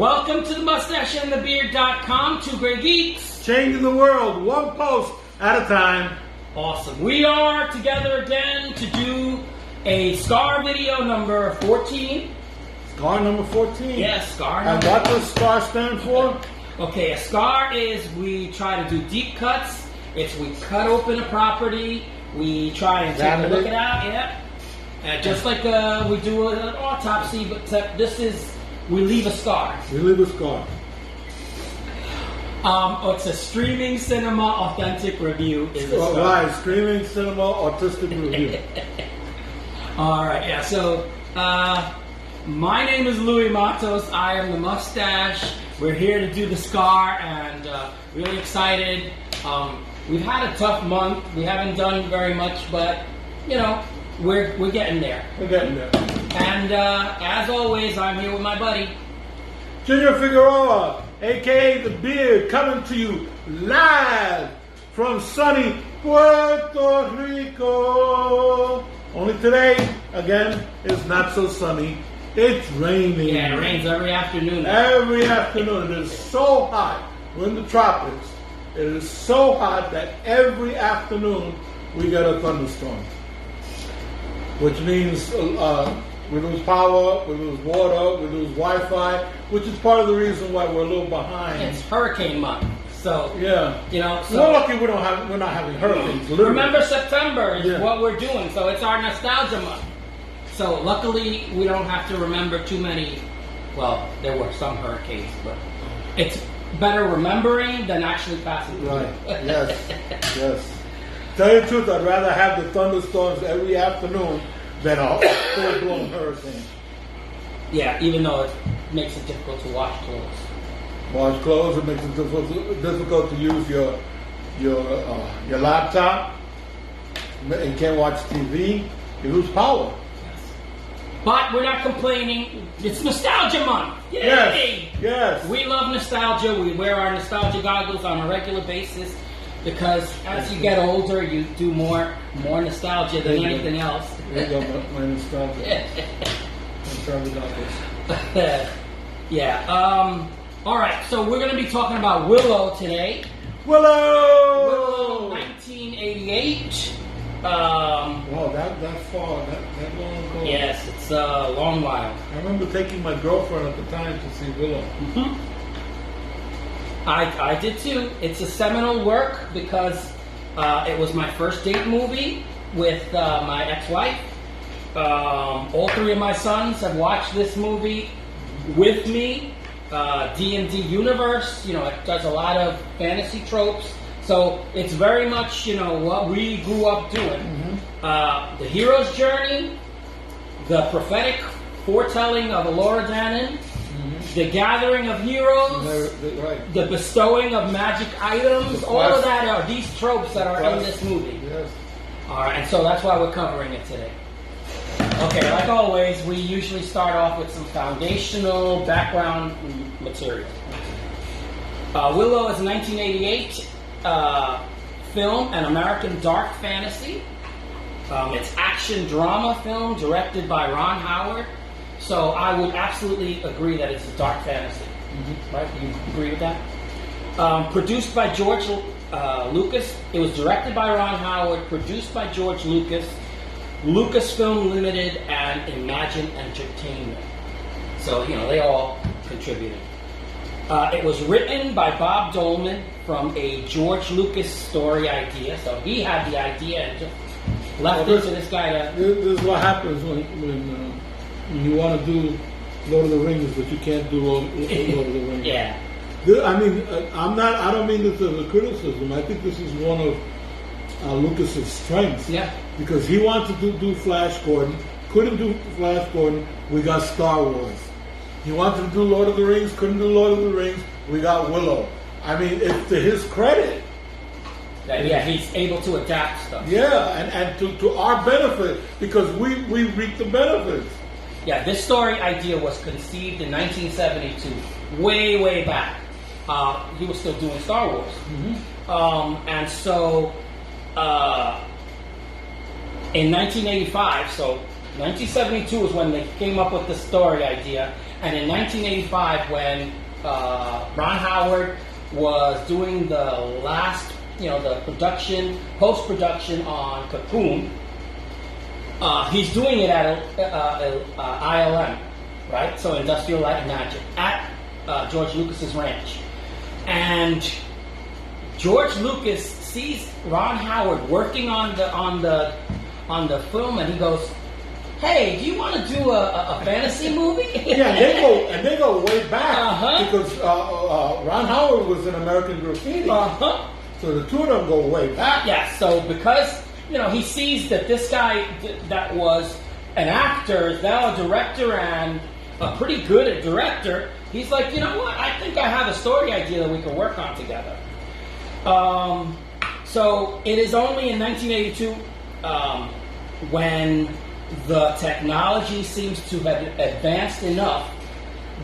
Welcome to the MustacheAndTheBeard.com, two great geeks. Changing the world, one post at a time. Awesome. We are together again to do a SCAR video number 14. SCAR number 14? Yes, SCAR And number what does SCAR stand for? Okay, a SCAR is we try to do deep cuts. It's we cut open a property. We try and take a look at it. Yeah. Just like we do an autopsy, but this is, we leave a scar. We leave a scar. It's a streaming cinema authentic review. Right, streaming cinema autistic review. All right, yeah. So my name is Louis Matos. I am the Mustache. We're here to do the SCAR, and really excited. We've had a tough month. We haven't done very much, but you know, we're getting there. We're getting there. And as always, I'm here with my buddy Junior Figueroa, aka The Beard, coming to you live from sunny Puerto Rico. Only today, again, is not so sunny. It's raining. Yeah, it rains every afternoon. Every afternoon. It is so hot. We're in the tropics. It is so hot that every afternoon we get a thunderstorm. Which means we lose power, we lose water, we lose Wi-Fi, which is part of the reason why we're a little behind. It's hurricane month, so yeah, you know. So we're lucky we're not having hurricanes. Literally. Remember, September is what we're doing, so it's our nostalgia month. So luckily, we don't have to remember too many. Well, there were some hurricanes, but it's better remembering than actually passing through. Right. Yes. Yes. Tell you the truth, I'd rather have the thunderstorms every afternoon than a full-blown hurricane. Yeah, even though it makes it difficult to wash clothes. Wash clothes, it makes it difficult to use your laptop. You can't watch TV. You lose power. Yes. But we're not complaining. It's nostalgia month. Yay! Yes. Yes. We love nostalgia. We wear our nostalgia goggles on a regular basis. Because as you get older, you do more nostalgia than anything else. There you go, my nostalgia. Yeah. All right. So we're going to be talking about Willow today. Willow. 1988. Wow, that far, that long ago. Yes, it's a long while. I remember taking my girlfriend at the time to see Willow. Mm-hmm. I did too. It's a seminal work because it was my first date movie with my ex-wife. All three of my sons have watched this movie with me. D&D universe, you know, it does a lot of fantasy tropes. So it's very much, you know, what we grew up doing. Mm-hmm. The hero's journey, the prophetic foretelling of Elora Danan, the gathering of heroes, the bestowing of magic items, all of that are these tropes that are in this movie. Yes. All right, and so that's why we're covering it today. Okay, like always, we usually start off with some foundational background material. Willow is a 1988 film, an American dark fantasy. It's action drama film directed by Ron Howard. So I would absolutely agree that it's a dark fantasy. Mm-hmm. Right? You agree with that? Produced by George Lucas. It was directed by Ron Howard, produced by George Lucas, Lucasfilm Limited, and Imagine Entertainment. So, you know, they all contributed. It was written by Bob Dolman from a George Lucas story idea. So he had the idea and just left it to this guy to... This is what happens when you want to do Lord of the Rings, but you can't do Lord of the Rings. Yeah. I mean, I don't mean this as a criticism. I think this is one of Lucas's strengths. Yeah. Because he wanted to do Flash Gordon, couldn't do Flash Gordon. We got Star Wars. He wanted to do Lord of the Rings, couldn't do Lord of the Rings. We got Willow. I mean, it's to his credit. Yeah, he's able to adapt stuff. Yeah, and to our benefit, because we reap the benefits. Yeah, this story idea was conceived in 1972, way back. He was still doing Star Wars. Mm-hmm. And so in 1985, so 1972 is when they came up with the story idea, And in 1985, when Ron Howard was doing the last, the post-production on Cocoon, he's doing it at ILM, right? So Industrial Light and Magic, at George Lucas's ranch. And George Lucas sees Ron Howard working on the film, and he goes, "Hey, do you want to do a fantasy movie?" Yeah, and they go way back because Ron Howard was in American Graffiti, so the two of them go way back. Yeah, so because he sees that this guy that was an actor is now a director and pretty good at director, he's like, you know what? I think I have a story idea that we can work on together. So it is only in 1982 when the technology seems to have advanced enough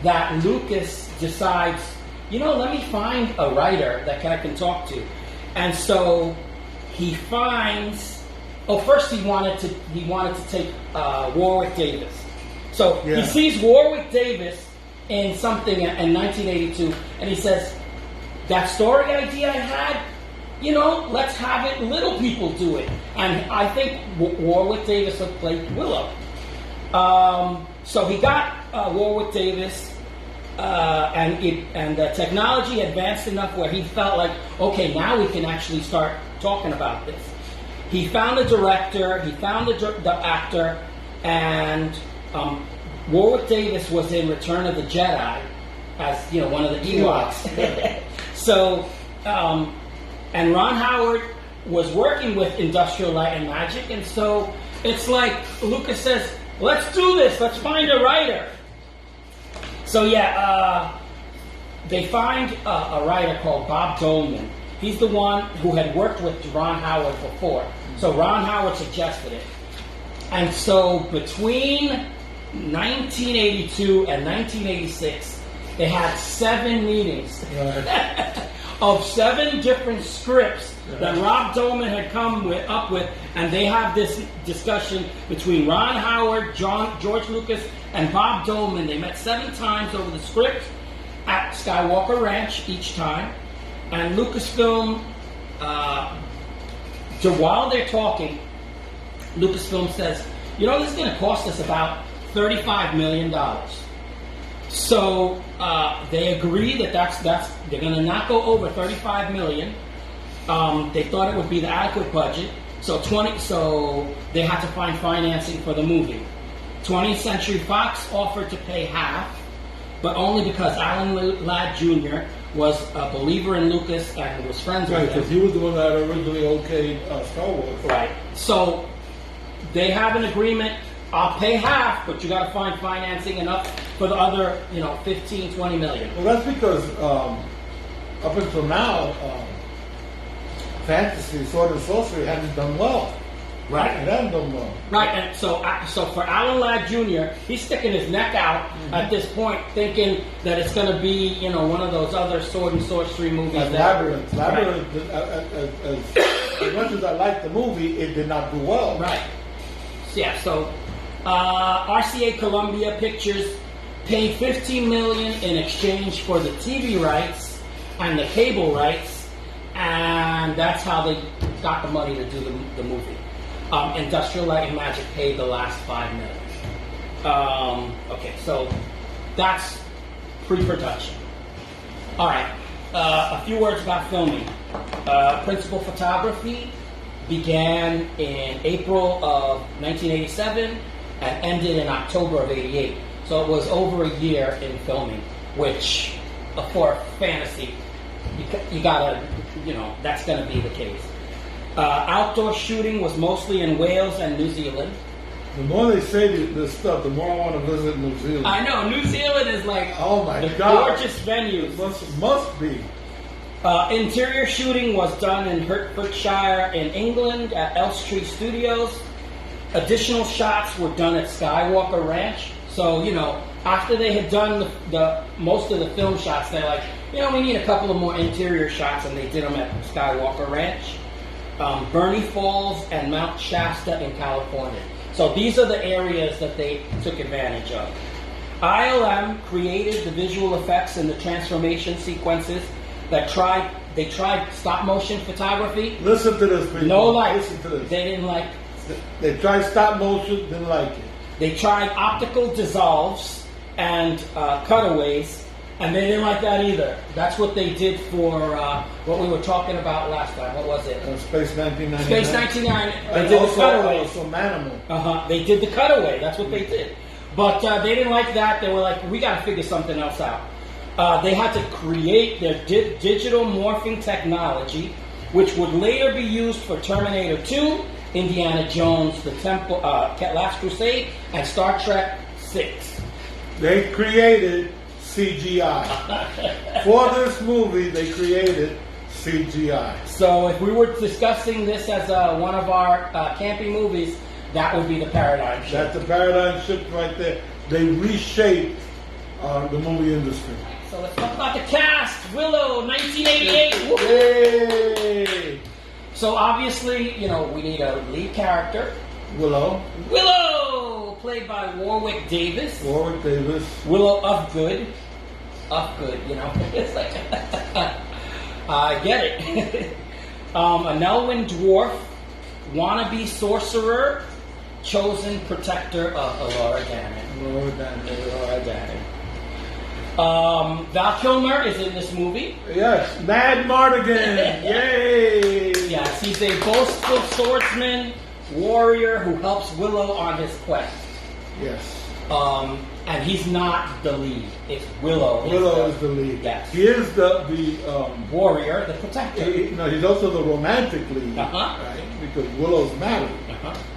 that Lucas decides, let me find a writer that I can talk to. And so he finds, first he wanted to take Warwick Davis. So he sees Warwick Davis in something in 1982, and he says, that story idea I had, let's have it little people do it. And I think Warwick Davis would play Willow. So he got Warwick Davis, and the technology advanced enough where he felt like, okay, now we can actually start talking about this. He found the director, he found the actor, and Warwick Davis was in Return of the Jedi as one of the Ewoks. Yeah. So, and Ron Howard was working with Industrial Light and Magic, and so it's like Lucas says, "Let's do this. Let's find a writer." So they find a writer called Bob Dolman. He's the one who had worked with Ron Howard before. So Ron Howard suggested it. And so between 1982 and 1986, they had 7 meetings of 7 different scripts that Rob Dolman had come up with, and they have this discussion between Ron Howard, George Lucas, and Bob Dolman. They met 7 times over the script at Skywalker Ranch each time, and Lucasfilm, while they're talking, Lucasfilm says, this is going to cost us about $35 million. So they agree that they're going to not go over $35 million. They thought it would be the adequate budget. So they had to find financing for the movie. 20th Century Fox offered to pay half, but only because Alan Ladd Jr. was a believer in Lucas and was friends with him. Right, because he was the one that originally okayed Star Wars. Right. So they have an agreement. I'll pay half, but you got to find financing enough for the other, 15, 20 million. Well, that's because up until now, fantasy, sword and sorcery hadn't done well. Right. It hadn't done well. Right, and so for Alan Ladd Jr., he's sticking his neck out at this point, thinking that it's going to be, one of those other sword and sorcery movies. Like Labyrinth. Labyrinth, as much as I liked the movie, it did not do well. Right. Yeah, so RCA Columbia Pictures paid $15 million in exchange for the TV rights and the cable rights, and that's how they got the money to do the movie. Industrial Light and Magic paid the last $5 million. Okay, so that's pre-production. All right, a few words about filming. Principal photography began in April of 1987 and ended in October of 88. So it was over a year in filming, which for fantasy, you gotta, that's gonna be the case. Outdoor shooting was mostly in Wales and New Zealand. The more they say this stuff, the more I want to visit New Zealand. I know, New Zealand is like God, gorgeous venues. Must be. Interior shooting was done in Hertfordshire in England at Elstree Studios. Additional shots were done at Skywalker Ranch. So, after they had done the most of the film shots, they're like, we need a couple of more interior shots, and they did them at Skywalker Ranch. Bernie Falls and Mount Shasta in California. So these are the areas that they took advantage of. ILM created the visual effects and the transformation sequences they tried stop motion photography. Listen to this, people. No light. Listen to this. They didn't like. They tried stop motion, didn't like it. They tried optical dissolves and cutaways, and they didn't like that either. That's what they did for what we were talking about last time. What was it? Space 1999. Space 1999. They And did also, the cutaways. also Manimal. They did the cutaway. That's what they did. But they didn't like that. They were like, we got to figure something else out. They had to create their digital morphing technology, which would later be used for Terminator 2, Indiana Jones, The Temple, Last Crusade, and Star Trek 6. They created CGI. For this movie, they created CGI. So if we were discussing this as one of our camping movies, that would be the paradigm shift. That's the paradigm shift right there. They reshaped the movie industry. So let's talk about the cast. Willow, 1988. Yay! So obviously, we need a lead character. Willow, Played by Warwick Davis. Willow of good, it's like, I get it. A Nelwyn dwarf, wannabe sorcerer, chosen protector of Elora Danan. Val Kilmer is in this movie. Yes, Mad Mardigan. Yay! Yes, he's a boastful swordsman, warrior who helps Willow on his quest. Yes. And he's not the lead. It's Willow. Willow is the lead. Yes. He is the warrior, the protector. He's also the romantic lead, right? Because Willow's married,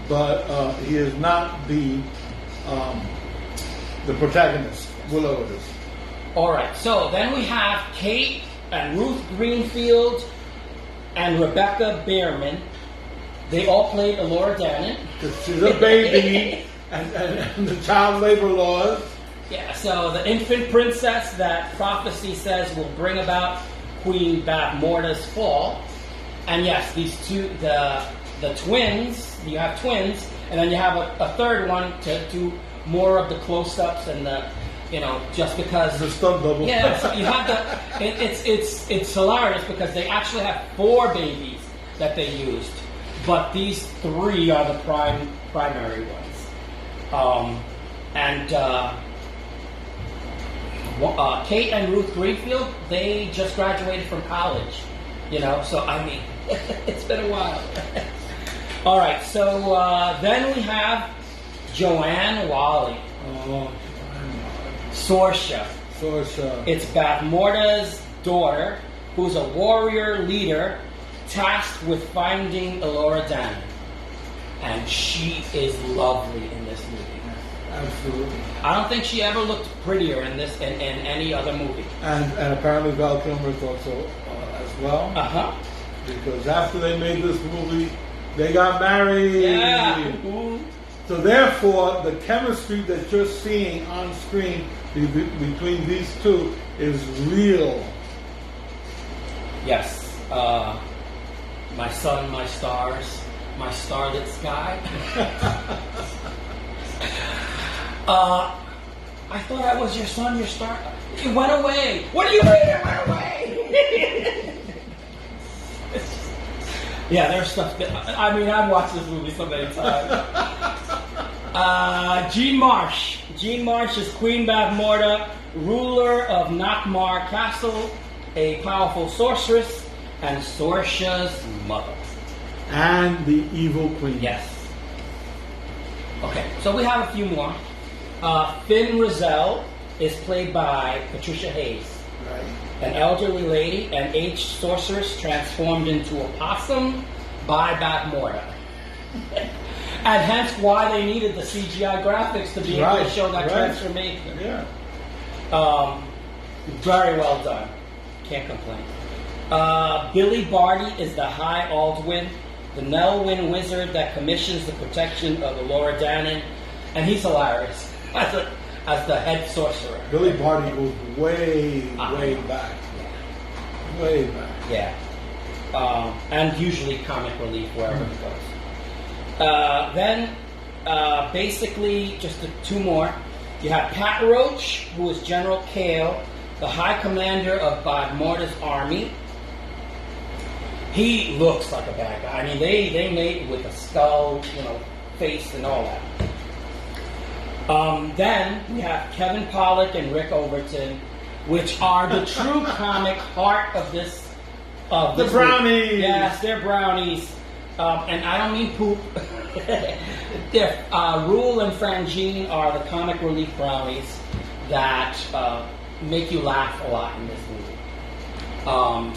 but he is not the protagonist. Willow is. All right. So then we have Kate and Ruth Greenfield and Rebecca Behrman. They all played Elora Danan. She's a baby, and the child labor laws. Yeah, so the infant princess that prophecy says will bring about Queen Bavmorda's fall. And yes, these two, the twins, you have twins, and then you have a third one to do more of the close-ups and the, just because... The stunt double. Yeah, so you have it's hilarious because they actually have 4 babies that they used. But these 3 are the primary ones. Kate and Ruth Greenfield, they just graduated from college. So I mean, it's been a while. All right, so then we have Joanne Whalley. Sorsha. It's Bavmorda's daughter, who's a warrior leader tasked with finding Elora Danan. And she is lovely in this movie. Absolutely. I don't think she ever looked prettier in this in any other movie. And apparently Val Kilmer is also as well. Because after they made this movie, they got married. Yeah. So therefore, the chemistry that you're seeing on screen between these two is real. Yes. My sun, my stars, my starlit sky. I thought I was your sun, your star. It went away. What do you mean it went away? Yeah, there's stuff that, I've watched this movie so many times. Jean Marsh. Jean Marsh is Queen Bavmorda, ruler of Nakmar Castle, a powerful sorceress, and Sorsha's mother. And the evil queen. Yes. Okay, so we have a few more. Finn Rizal is played by Patricia Hayes. Right. An elderly lady, an aged sorceress transformed into a possum by Bavmorda. And hence why they needed the CGI graphics to be able to show that transformation. Yeah. Very well done. Can't complain. Billy Barty is the High Aldwin, the Nelwyn wizard that commissions the protection of Elora Danan, and he's hilarious as the head sorcerer. Billy Barty goes way back. Yeah. Way back. Yeah. And usually comic relief wherever he goes. Then, basically, just 2 more. You have Pat Roach, who is General Kale, the High Commander of Badmorda's army. He looks like a bad guy. I mean, they made it with a skull, face and all that. Then we have Kevin Pollak and Rick Overton, which are the true comic heart of this. The brownies. Yes, they're brownies. And I don't mean poop. Rule and Frangine are the comic relief brownies that make you laugh a lot in this movie.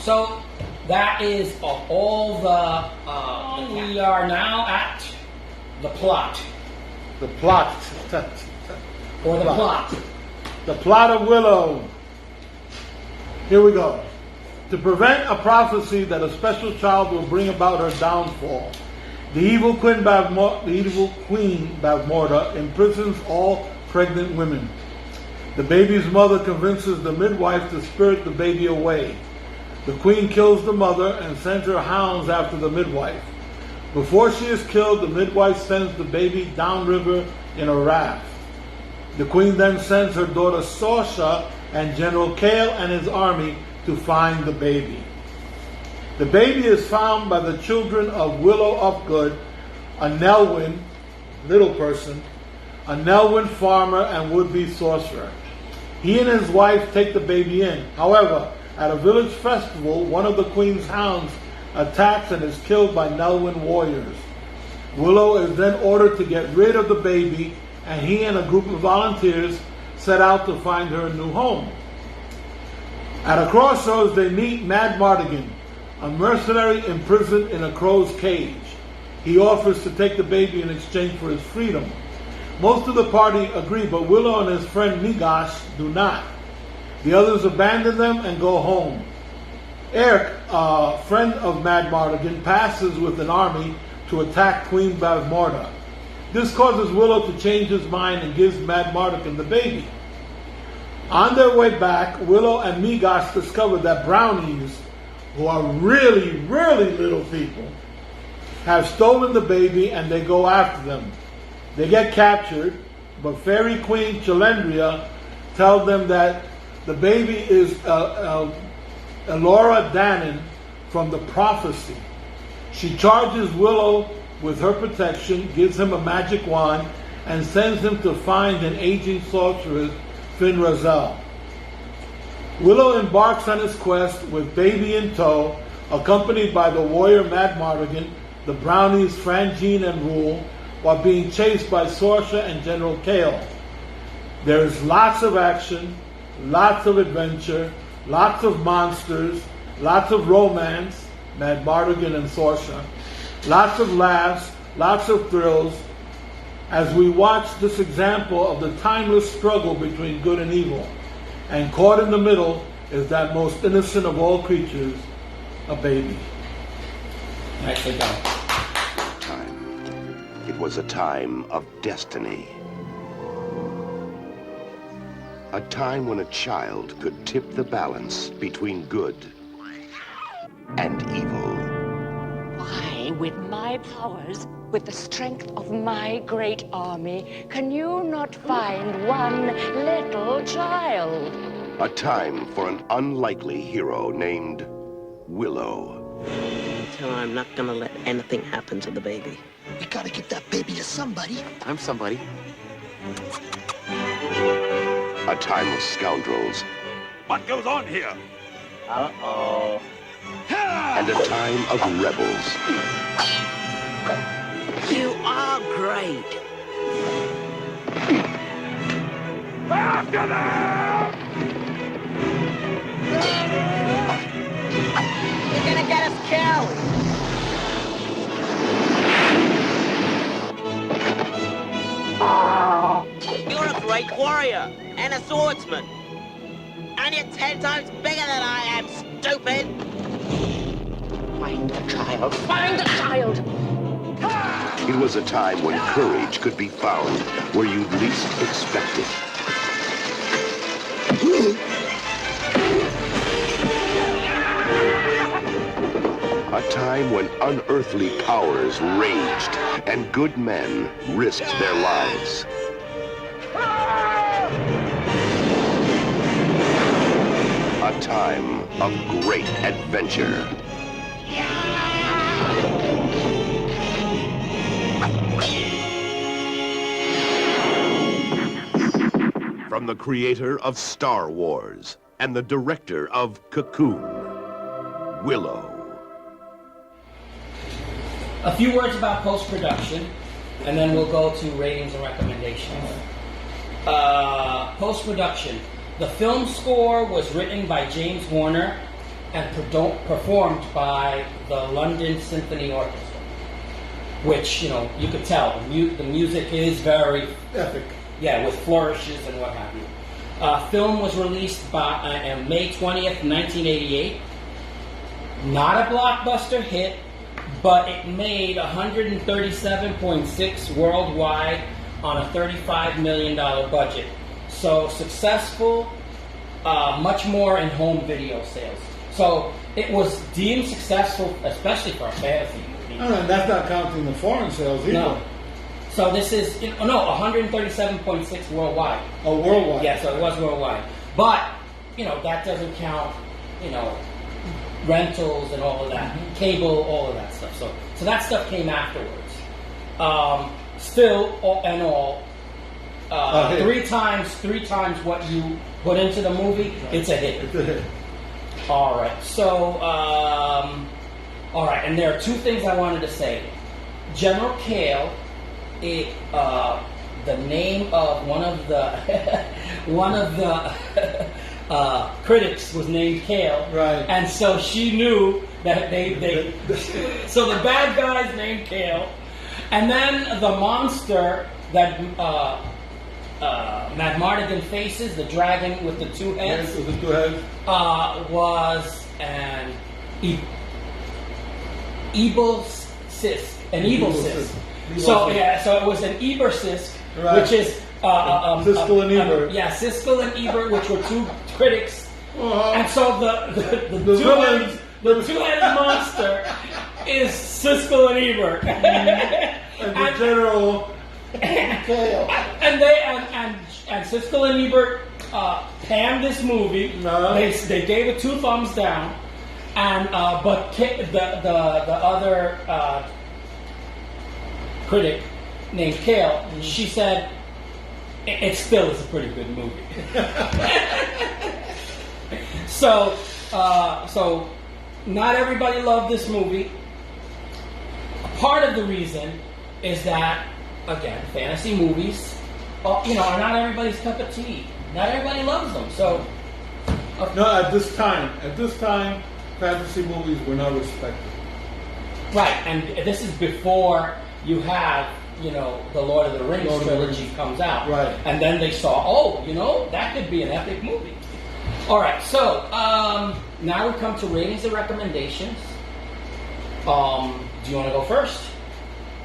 So that is all the. We are now at the plot. The plot. Or the plot. The plot of Willow. Here we go. To prevent a prophecy that a special child will bring about her downfall, the evil Queen Bavmorda imprisons all pregnant women. The baby's mother convinces the midwife to spirit the baby away. The queen kills the mother and sends her hounds after the midwife. Before she is killed, the midwife sends the baby downriver in a raft. The queen then sends her daughter Saoirse and General Kale and his army to find the baby. The baby is found by the children of Willow Upgood, a Nelwyn, little person, a Nelwyn farmer and would-be sorcerer. He and his wife take the baby in. However, at a village festival, one of the queen's hounds attacks and is killed by Nelwyn warriors. Willow is then ordered to get rid of the baby, and he and a group of volunteers set out to find her a new home. At a crossroads, they meet Mad Mardigan, a mercenary imprisoned in a crow's cage. He offers to take the baby in exchange for his freedom. Most of the party agree, but Willow and his friend Mustache do not. The others abandon them and go home. Eric, a friend of Mad Mardigan, passes with an army to attack Queen Bavmorda. This causes Willow to change his mind and gives Mad Mardigan the baby. On their way back, Willow and Mustache discover that brownies, who are really, really little people, have stolen the baby and they go after them. They get captured, but Fairy Queen Chalendria tells them that the baby is Elora Danan from the prophecy. She charges Willow with her protection, gives him a magic wand, and sends him to find an aging sorceress, Fin Raziel. Willow embarks on his quest with baby in tow, accompanied by the warrior Mad Mardigan, the brownies Frangine and Rule, while being chased by Saoirse and General Kale. There is lots of action, lots of adventure, lots of monsters, lots of romance, Mad Mardigan and Saoirse, lots of laughs, lots of thrills, as we watch this example of the timeless struggle between good and evil. And caught in the middle is that most innocent of all creatures, a baby. Nicely done. It was a time of destiny. A time when a child could tip the balance between good and evil. Why, with my powers, with the strength of my great army, can you not find one little child? A time for an unlikely hero named Willow. Tell her I'm not gonna let anything happen to the baby. We gotta get that baby to somebody. I'm somebody. A time of scoundrels. What goes on here? Uh-oh. And a time of rebels. You are great. After them! You're gonna get us killed! You're a great warrior and a swordsman. And you're 10 times bigger than I am, stupid! Find the child! Find the child! It was a time when courage could be found where you'd least expect it. A time when unearthly powers raged and good men risked their lives. time of great adventure. From the creator of Star Wars and the director of Cocoon, Willow. A few words about post-production, and then we'll go to ratings and recommendations. Post-production. The film score was written by James Horner and performed by the London Symphony Orchestra, which, you know, you could tell. The music is very Epic. yeah, with flourishes and what have you. Film was released on May 20th, 1988. Not a blockbuster hit, but it made $137.6 worldwide on a $35 million budget. So successful, much more in home video sales. So it was deemed successful, especially for a fantasy movie. Oh, and that's not counting the foreign sales either. No. So this is, 137.6 worldwide. Oh, worldwide. Yeah, so it was worldwide. But, that doesn't count, rentals and all of that, cable, all of that stuff. So that stuff came afterwards. Still, all in all, three times what you put into the movie, it's a hit. It's a hit. All right. So, all right, and there are two things I wanted to say. General Kale. The name of one of the critics was named Kale, right? And so she knew that they so the bad guy's named Kale, and then the monster that Madmartigan faces, the dragon with the two heads, yes, with the two heads, was an evil cyst, So it was an Ebersisk, right, which is Siskel and Ebert. Siskel and Ebert, which were two critics, and so the two-headed monster is Siskel and Ebert, and the general Kale. And Siskel and Ebert panned this movie. No. They gave it 2 thumbs down, and but the other critic named Kale, she said it still is a pretty good movie. So not everybody loved this movie. Part of the reason is that, again, fantasy movies, are not everybody's cup of tea. Not everybody loves them. So no, at this time, fantasy movies were not respected. Right, and this is before you have, the Lord of the Rings trilogy comes out. Right. And then they saw, that could be an epic movie. All right, so now we come to ratings and recommendations. Do you want to go first?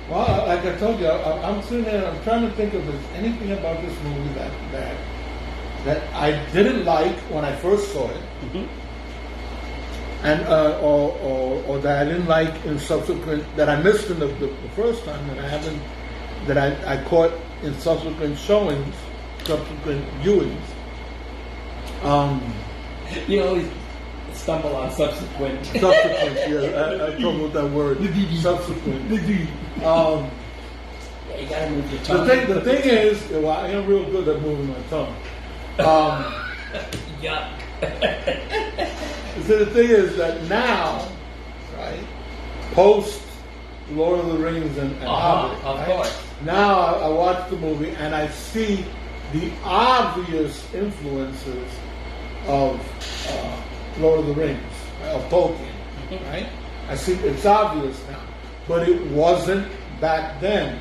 Well, like I told you, I'm sitting there, I'm trying to think if there's anything about this movie that I didn't like when I first saw it. Mm-hmm. And or that I didn't like in subsequent, that I missed in the first time, that I caught in subsequent showings, subsequent viewings. You always stumble on subsequent. Subsequent, yeah, I trouble with that word. Subsequent. Yeah, you gotta move your tongue. The thing is, well, I am real good at moving my tongue. Yeah. So the thing is that now, right, post Lord of the Rings and Hobbit, of right? course. Now I watch the movie and I see the obvious influences of Lord of the Rings, of Tolkien, right? I see it's obvious now, but it wasn't back then.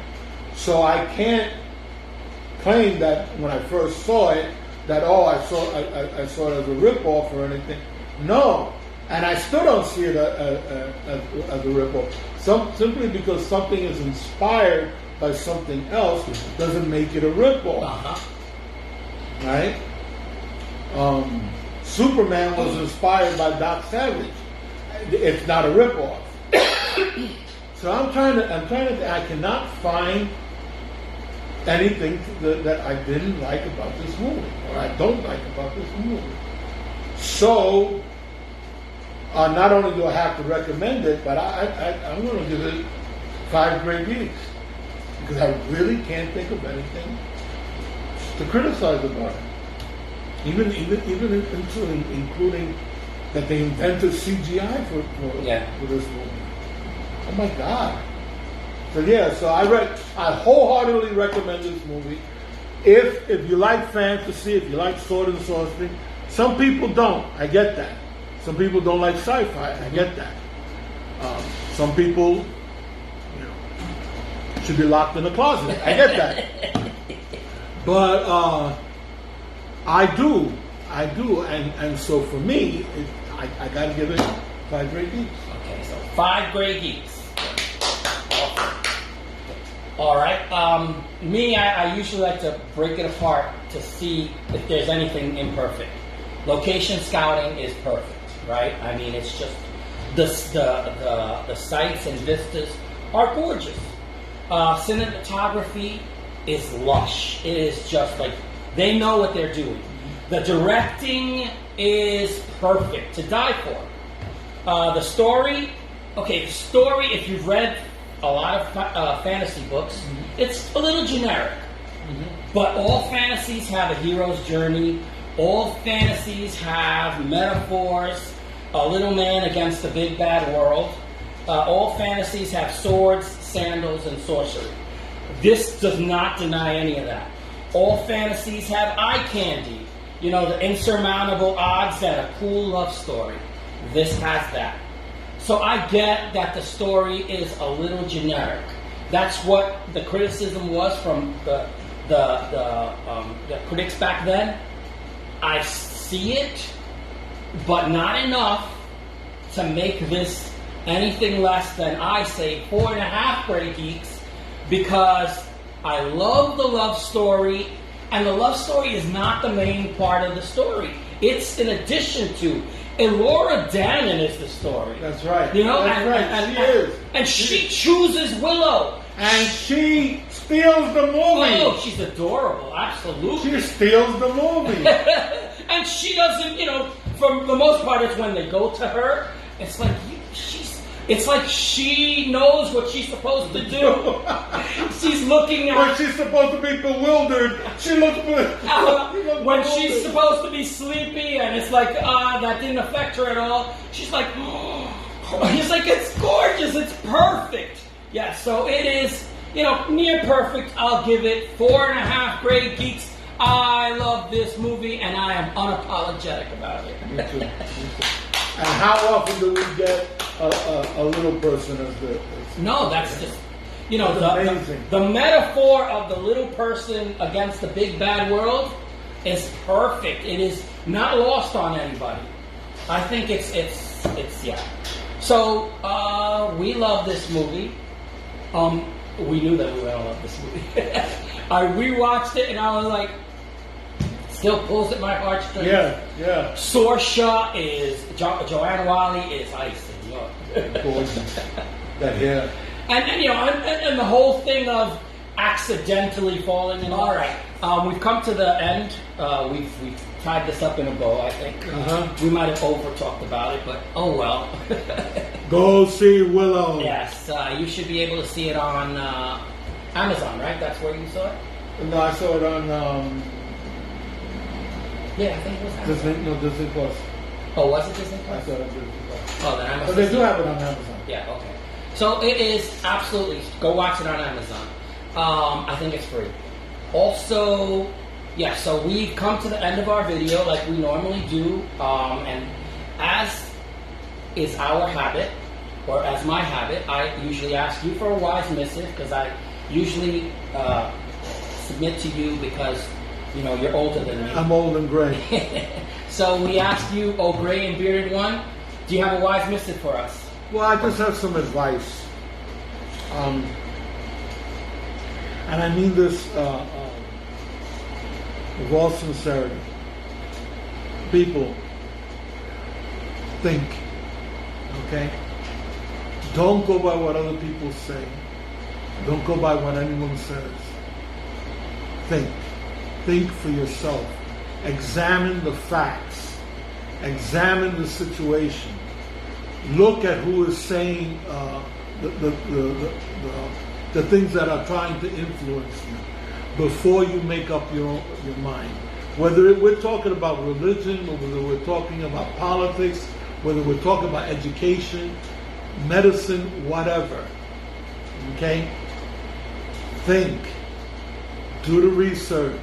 So I can't claim that when I first saw it, that I saw it as a ripoff or anything. No, and I still don't see it as a ripoff. Simply because something is inspired by something else doesn't make it a ripoff, right? Superman was inspired by Doc Savage. It's not a ripoff. So I'm trying to. I cannot find anything that I didn't like about this movie, or I don't like about this movie. So, not only do I have to recommend it, but I'm going to give it 5 great geeks. Because I really can't think of anything to criticize about it. Even including that they invented CGI for this movie. Oh my God. So I wholeheartedly recommend this movie. If you like fantasy, if you like sword and sorcery, some people don't. I get that. Some people don't like sci-fi. I get that. Some people, should be locked in a closet. I get that. But I do, and so for me, I got to give it 5 great geeks. Okay, so 5 great geeks. All right. Me, I usually like to break it apart to see if there's anything imperfect. Location scouting is perfect, right? I mean, it's just the sights and vistas are gorgeous. Cinematography is lush. It is just like they know what they're doing. The directing is perfect to die for. The story, if you've read a lot of fantasy books, it's a little generic. But all fantasies have a hero's journey. All fantasies have metaphors, a little man against the big bad world. All fantasies have swords, sandals, and sorcery. This does not deny any of that. All fantasies have eye candy, the insurmountable odds and a cool love story. This has that. So I get that the story is a little generic. That's what the criticism was from the critics back then. I see it, but not enough to make this anything less than, I say, 4.5 great geeks, because I love the love story, and the love story is not the main part of the story. It's in addition to. Elora Danan is the story. That's right. That's right. She is. And she chooses Willow. And she steals the movie. Oh, she's adorable. Absolutely. She steals the movie. And she doesn't, for the most part, it's when they go to her, it's like it's like she knows what she's supposed to do. She's looking at... When she's supposed to be bewildered, she looks... when she's supposed to be sleepy and it's like, that didn't affect her at all, she's like, he's like, it's gorgeous, it's perfect. Yeah, so it is, near perfect. I'll give it 4.5 great geeks. I love this movie and I am unapologetic about it. Me too. And how often do we get a little person as the... No, that's just... amazing. The metaphor of the little person against the big bad world is perfect. It is not lost on anybody. I think it's yeah. So we love this movie. We knew that we were gonna love this movie. I rewatched it and I was like, still pulls at my heartstrings. Yeah. Sorsha is Joanna Wally is ice. Gorgeous. That hair. And the whole thing of accidentally falling in love. All right, we've come to the end. We've tied this up in a bow, I think. We might have over-talked about it, but oh well. Go see Willow. Yes, you should be able to see it on Amazon, right? That's where you saw it? No, I saw it on... yeah, I think it was Amazon. Disney Plus. Oh, was it Disney Plus? I saw it on Disney Plus. Oh, then Amazon. But they do have it on Amazon. Yeah, okay. So it is absolutely, go watch it on Amazon. I think it's free. Also, yeah, so we've come to the end of our video like we normally do. And as is our habit, or as my habit, I usually ask you for a wise missive, because I usually submit to you because, you're older than me. I'm old and gray. So we ask you, oh gray and bearded one, do you have a wise missive for us? Well, I just have some advice. And I mean this with all sincerity. People, think, okay? Don't go by what other people say. Don't go by what anyone says. Think. Think for yourself. Examine the facts. examine the situation. Look at who is saying the things that are trying to influence you before you make up your mind. Whether we're talking about religion, or whether we're talking about politics, whether we're talking about education, medicine, whatever. Okay? Think. Do the research.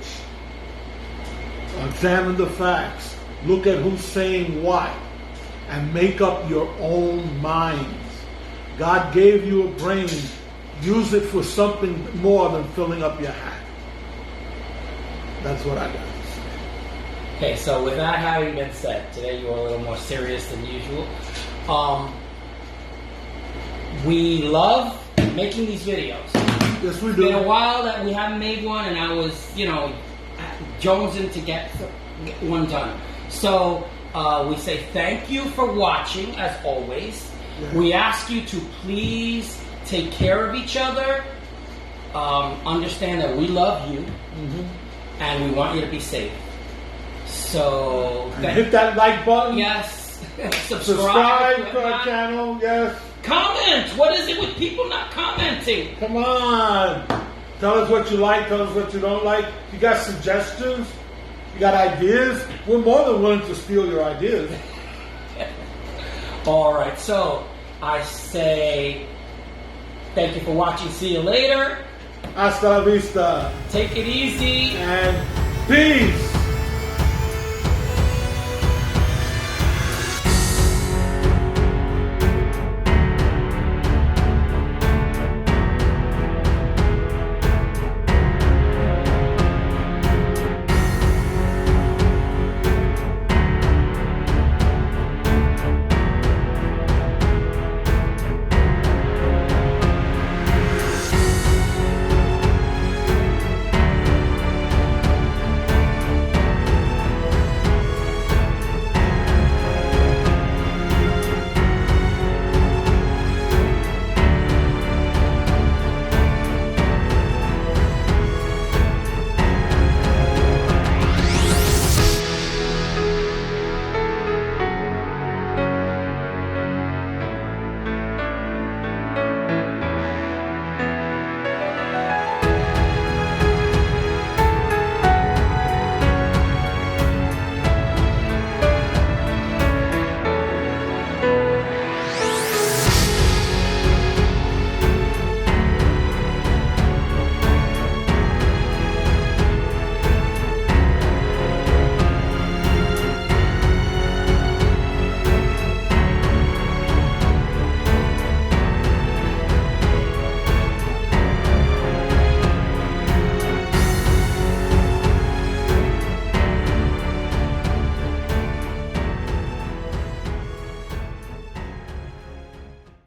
Examine the facts. Look at who's saying what. And make up your own minds. God gave you a brain. Use it for something more than filling up your hat. That's what I got to say. Okay, so with that having been said, today you are a little more serious than usual. We love making these videos. Yes, we It's do. been a while that we haven't made one, and I was, jonesing to get one done. So we say thank you for watching, as always. Yeah. We ask you to please take care of each other. Understand that we love you, and we want you to be safe. So And hit that like button. yes, Subscribe if to our not. channel. Yes. Comment. What is it with people not commenting? Come on. Tell us what you like. Tell us what you don't like. You got suggestions? You got ideas? We're more than willing to steal your ideas. All right. So I say thank you for watching. See you later. Hasta la vista. Take it easy. And peace.